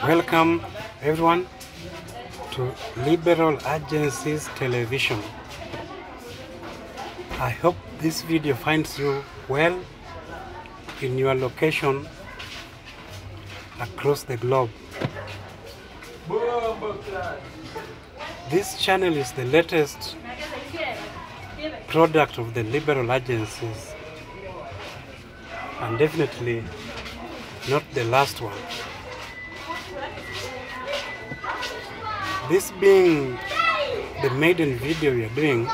Welcome everyone to Liberal Agencies Television. I hope this video finds you well in your location across the globe. This channel is the latest product of the liberal agencies and definitely not the last one. This being the maiden video we are doing,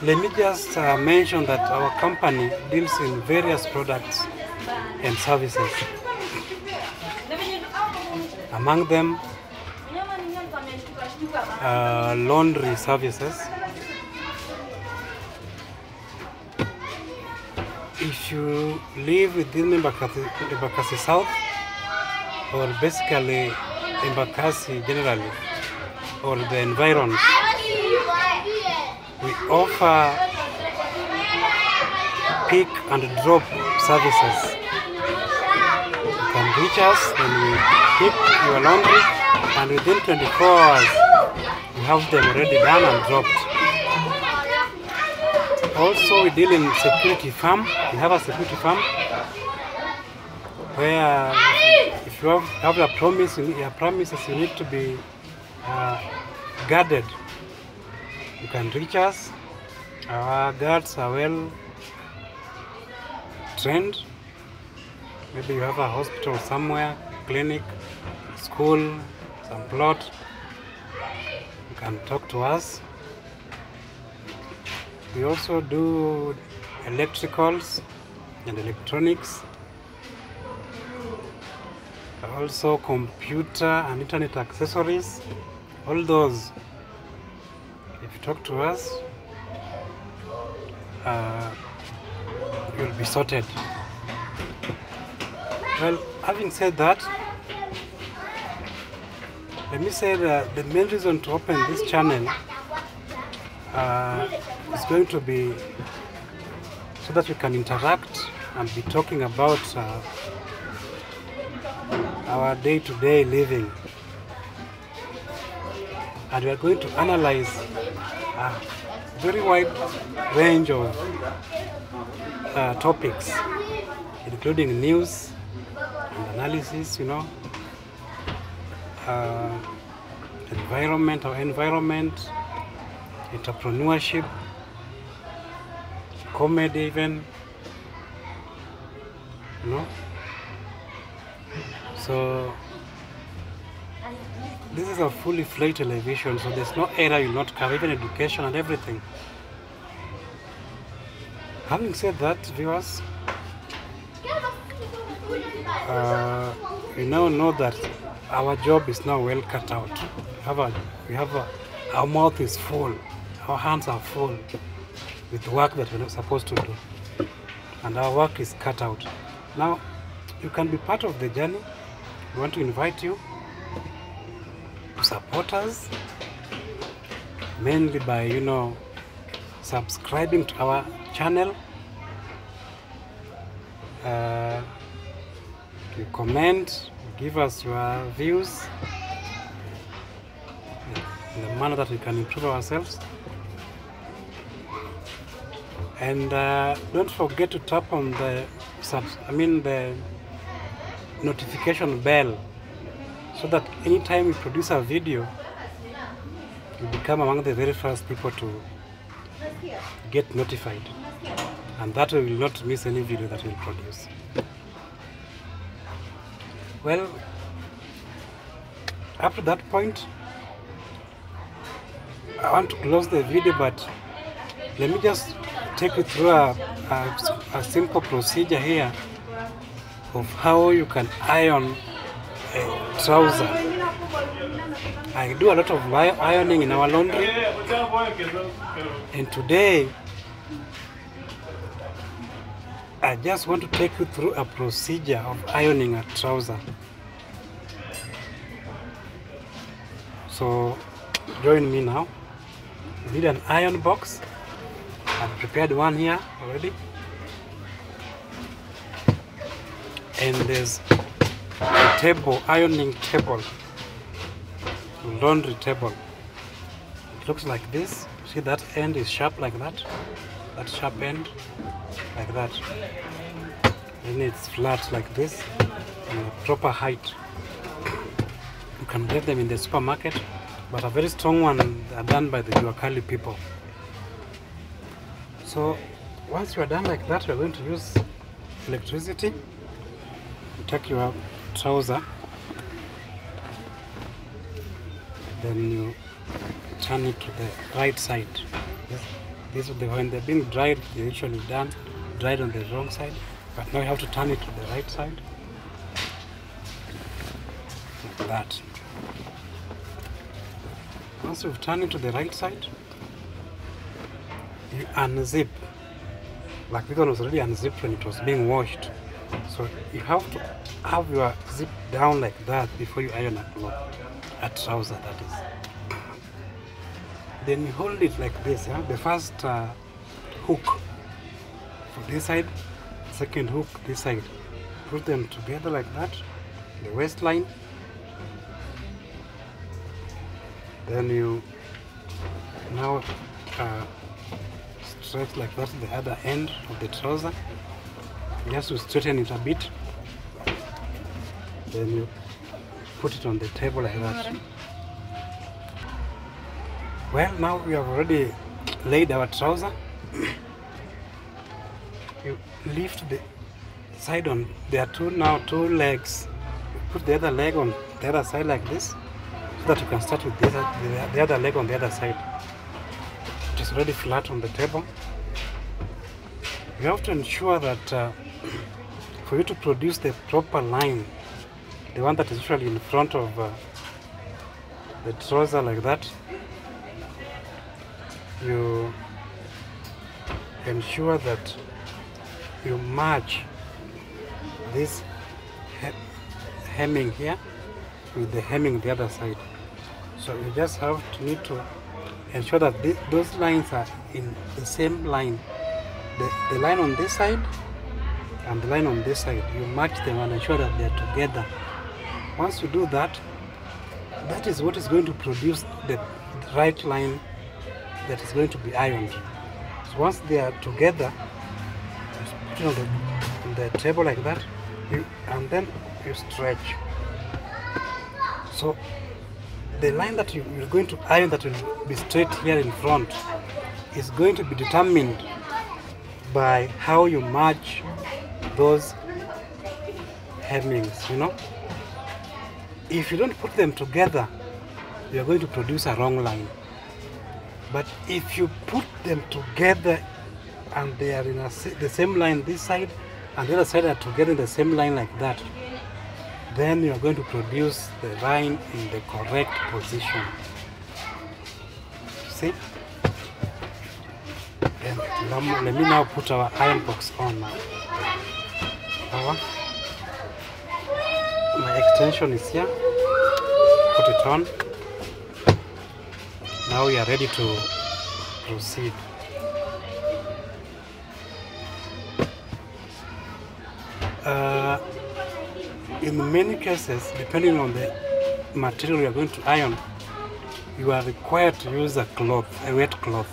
let me just mention that our company deals in various products and services. Among them, laundry services. If you live within Embakasi South, or basically Embakasi generally, or the environs, we offer pick and drop services. You can reach us when we pick your laundry, and within 24 hours we have them already done and dropped. Also, we deal in security farm. We have a security farm where if you have a promise, your promises you need to be guarded. You can reach us. Our guards are well trained. Maybe you have a hospital somewhere, clinic, school, some plot. You can talk to us. We also do electricals and electronics, also computer and internet accessories. All those, if you talk to us, you'll be sorted. Well, having said that, let me say that the main reason to open this channel is going to be so that we can interact and be talking about our day-to-day living. And we are going to analyze a very wide range of topics, including news and analysis, environment, entrepreneurship, comedy even, So this is a fully fledged television, so there's no area you'll not cover, even education and everything. Having said that, viewers, we now know that our job is now well cut out. Our mouth is full, our hands are full with work that we're not supposed to do, and our work is cut out. Now, you can be part of the journey. We want to invite you to support us, mainly by, subscribing to our channel. You comment, give us your views in the manner that we can improve ourselves. And don't forget to tap on the notification bell, so that anytime we produce a video, you become among the very first people to get notified, and that way we will not miss any video that we'll produce. Well, up to that point, I want to close the video, but let me just take you through a simple procedure here of how you can iron a trouser. I do a lot of ironing in our laundry, and today I just want to take you through a procedure of ironing a trouser. So join me now. You need an iron box. I've prepared one here already. And there's table, ironing table, laundry table. It looks like this. See, that end is sharp like that. That sharp end, like that. Then it's flat like this, in a proper height. You can get them in the supermarket, but a very strong one are done by the Juakali people. So once you are done like that, you are going to use electricity. You take your trouser, then you turn it to the right side. This is when they're being dried, they're usually dried on the wrong side, but now you have to turn it to the right side, like that. Once you've turned it to the right side, you unzip. Like this one was already unzipped when it was being washed. So you have to have your zip down like that before you iron a cloth, a trouser that is. Then you hold it like this, huh? The first hook for this side, second hook this side. Put them together like that, the waistline. Then you now stretch like that the other end of the trouser, just to straighten it a bit. Then you put it on the table like that. Well, now we have already laid our trouser. You lift the side on, there are two legs. You put the other leg on the other side like this, so that you can start with the other leg on the other side. It is already flat on the table. You have to ensure that for you to produce the proper line, the one that is usually in front of the trouser like that, you ensure that you match this hemming here with the hemming the other side. So you just need to ensure that those lines are in the same line. The line on this side and the line on this side, you match them and ensure that they are together. Once you do that, that is what is going to produce the right line that is going to be ironed. So once they are together, just put it on the table like that, and then you stretch. So the line that you're going to iron that will be straight here in front is going to be determined by how you match those hemmings, you know. If you don't put them together, you're going to produce a wrong line. But if you put them together and they are in the same line this side and the other side are together in the same line like that, then you're going to produce the line in the correct position. See? And let me now put our iron box on now. My extension is here. Put it on. Now we are ready to proceed. In many cases, depending on the material you are going to iron, you are required to use a cloth, a wet cloth.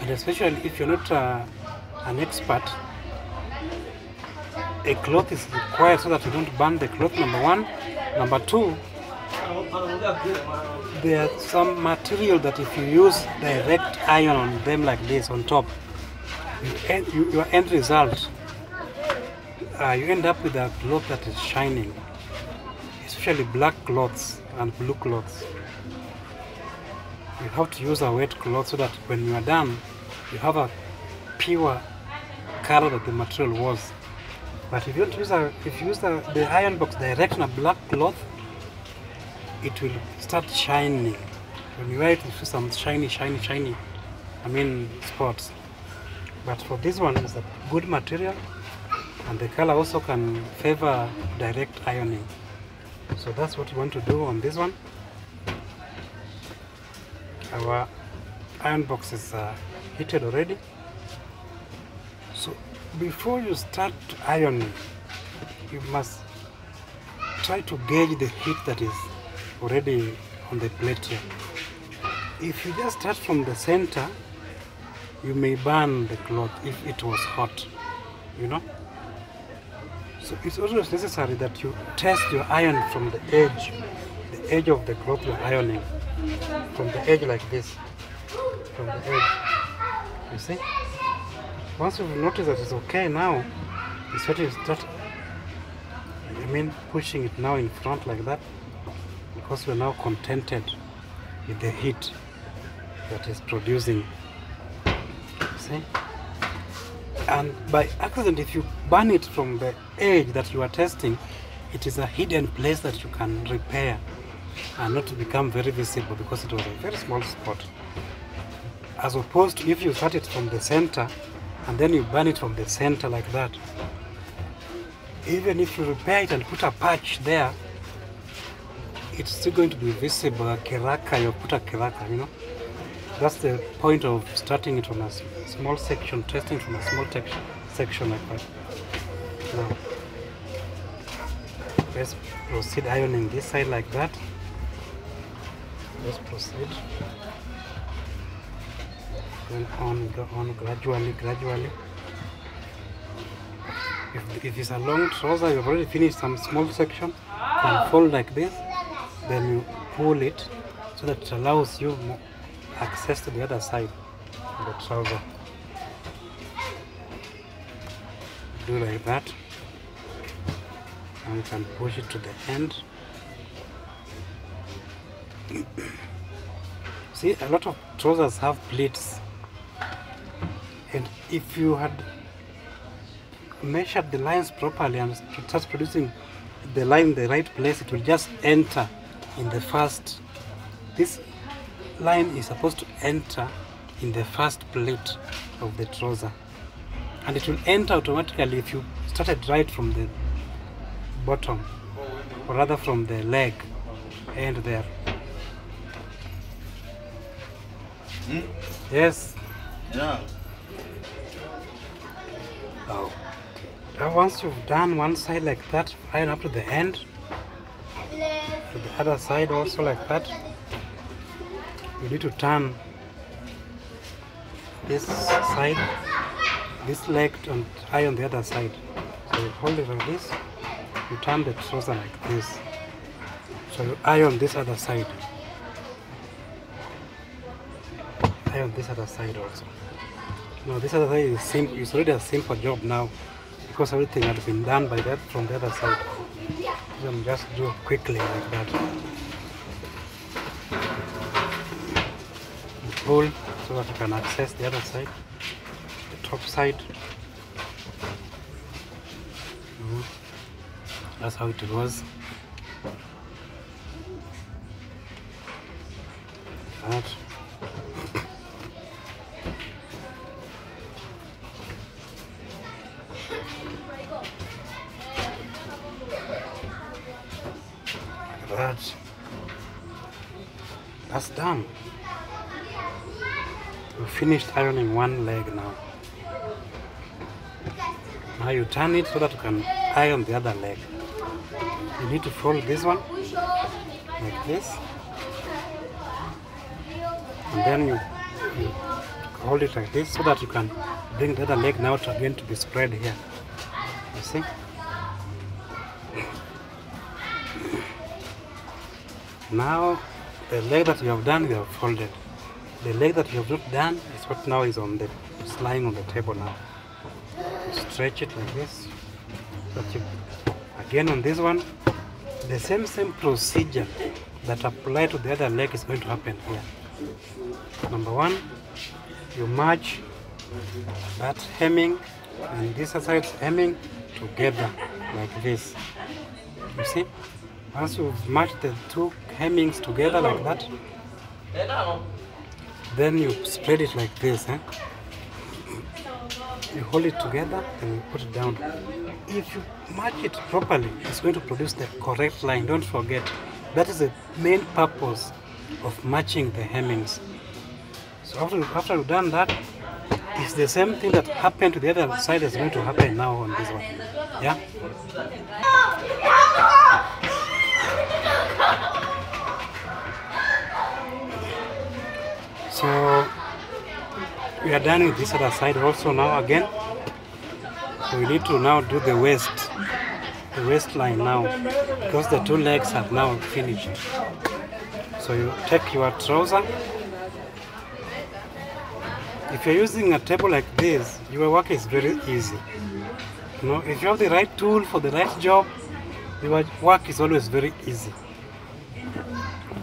And especially if you're not an expert, a cloth is required so that you don't burn the cloth, number one. Number two, there are some material that if you use direct iron on them like this on top, your end result, you end up with a cloth that is shining, especially black cloths and blue cloths. You have to use a wet cloth so that when you are done, you have a pure color that the material was. But if you don't use if you use the iron box direct on a black cloth, it will start shining. When you wear it, you see some shiny spots. But for this one, it's a good material, and the color also can favor direct ironing. So that's what you want to do on this one. Our iron box is heated already. So before you start ironing, you must try to gauge the heat that is already on the plate here. If you just start from the center, you may burn the cloth if it was hot, you know. So it's always necessary that you test your iron from the edge of the cloth you're ironing, from the edge like this, from the edge, you see. Once you've noticed that it's okay now, it's what you start, pushing it now in front like that, because we're now contented with the heat that is producing, see. And by accident, if you burn it from the edge that you are testing, it is a hidden place that you can repair and not to become very visible because it was a very small spot. As opposed to if you start it from the center and then you burn it from the center like that, even if you repair it and put a patch there, it's still going to be visible. A kiraka, you put a kiraka, you know. That's the point of starting it from a small section, testing from a small section like that. Now, let's proceed ironing this side like that. Let's proceed. Then go on gradually. If it's a long trouser, you've already finished some small section, you can fold like this, then you pull it so that it allows you access to the other side of the trouser. Do like that, and you can push it to the end. See, a lot of trousers have pleats, and if you had measured the lines properly and start producing the line in the right place, it will just enter in the first. This line is supposed to enter in the first plate of the trouser, and it will enter automatically if you started right from the bottom, or rather from the leg end there. Yes. Yeah. Oh. Now once you've done one side like that, iron up to the end, to the other side also like that. You need to turn this side, this leg, and iron the other side. So you hold it like this, you turn the trouser like this. So you iron this other side. Iron this other side also. Now this other side is simple. It's already a simple job now because everything had been done by that from the other side. You can just do it quickly like that. Pull so that you can access the other side, the top side. That's how it goes. That. That's done. We finished ironing one leg now. Now you turn it so that you can iron the other leg. You need to fold this one like this, and then you hold it like this so that you can bring the other leg now again to be spread here. You see? Now the leg that you have done, you have folded. The leg that you have not done is what now is on the, it's lying on the table now. You stretch it like this. So that you, again on this one, the same procedure that apply to the other leg is going to happen here. Number one, you match that hemming and this side's hemming together like this. You see? Once you've matched the two hemmings together like that, then you spread it like this. You hold it together and you put it down. If you match it properly, it's going to produce the correct line. Don't forget, that is the main purpose of matching the hemmings. So after you've done that, it's the same thing that happened to the other side is going to happen now on this one. Yeah. So we are done with this other side also now again. So we need to now do the waistline now, because the two legs have now finished. So you take your trouser. If you're using a table like this, your work is very easy. You know, if you have the right tool for the right job, your work is always very easy.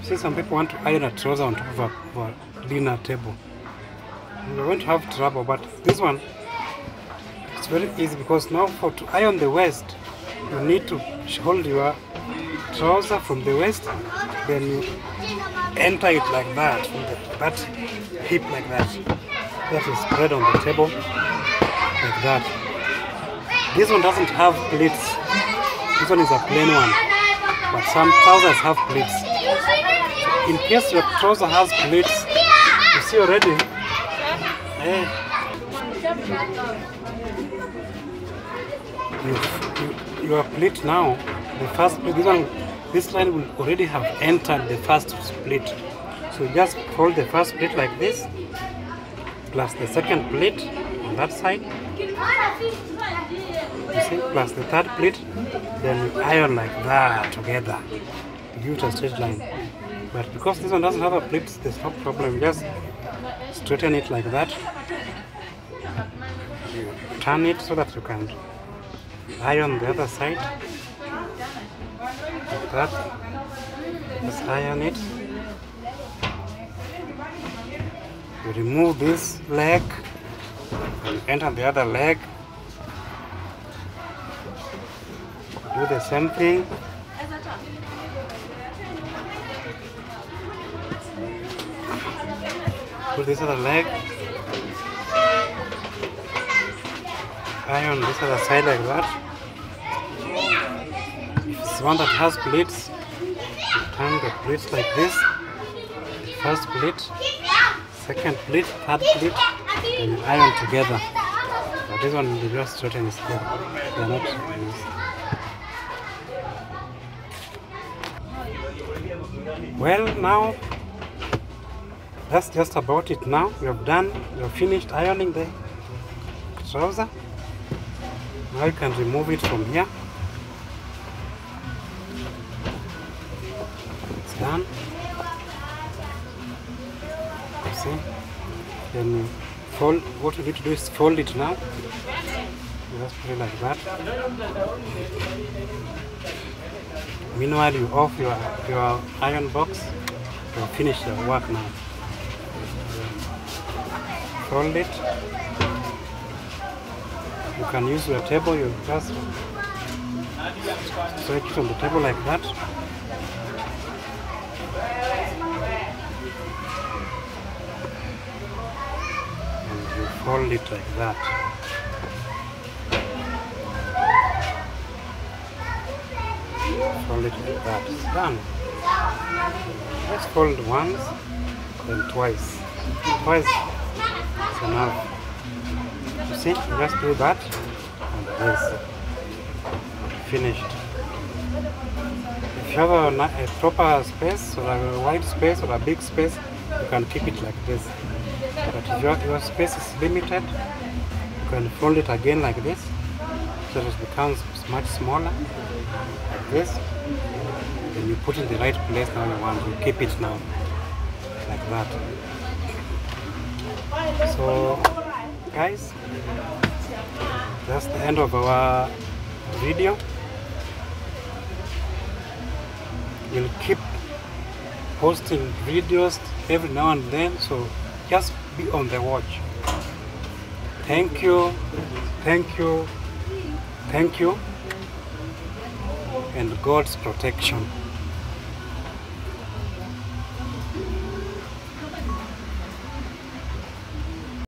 See, some people want to iron a trouser on top of a dinner table. You're going to have trouble, but this one, it's very easy, because now to iron the waist, you need to hold your trouser from the waist, then you enter it like that, from that hip like that. That is spread on the table like that. This one doesn't have pleats. This one is a plain one, but some trousers have pleats. In case your trouser has pleats, you see already. Your pleat now, the first pleat, this line will already have entered the first split. So just fold the first pleat like this, plus the second pleat on that side, you see, plus the third pleat, then you iron like that together to give it a straight line. But because this one doesn't have a pleat, there's no problem. Just straighten it like that. You turn it so that you can iron the other side like that. Just iron it. You remove this leg and enter the other leg. Do the same thing. Put this other leg. Iron this other side like that. If it's one that has pleats, you turn the pleats like this. First pleat, second pleat, third pleat, and you iron together. But this one you just straighten is there. They are not used. Well, now that's just about it. Now we have finished ironing the trouser. Now you can remove it from here. It's done. You see? Then you fold. What you need to do is fold it now. You just put it like that. Meanwhile, you off your iron box. You finish your work now. Fold it. You can use your table. You just stretch it on the table like that. And you fold it like that. Fold it like that. It's done. Let's fold once, then twice. Twice is enough. You see, you just do that, and this. Finished. If you have a proper space, or a wide space, or a big space, you can keep it like this. But if your space is limited, you can fold it again like this, so it becomes much smaller, like this. Then you put it in the right place now you want. You keep it now, like that. So, guys, that's the end of our video. We'll keep posting videos every now and then, so just be on the watch. Thank you, thank you, thank you, and God's protection.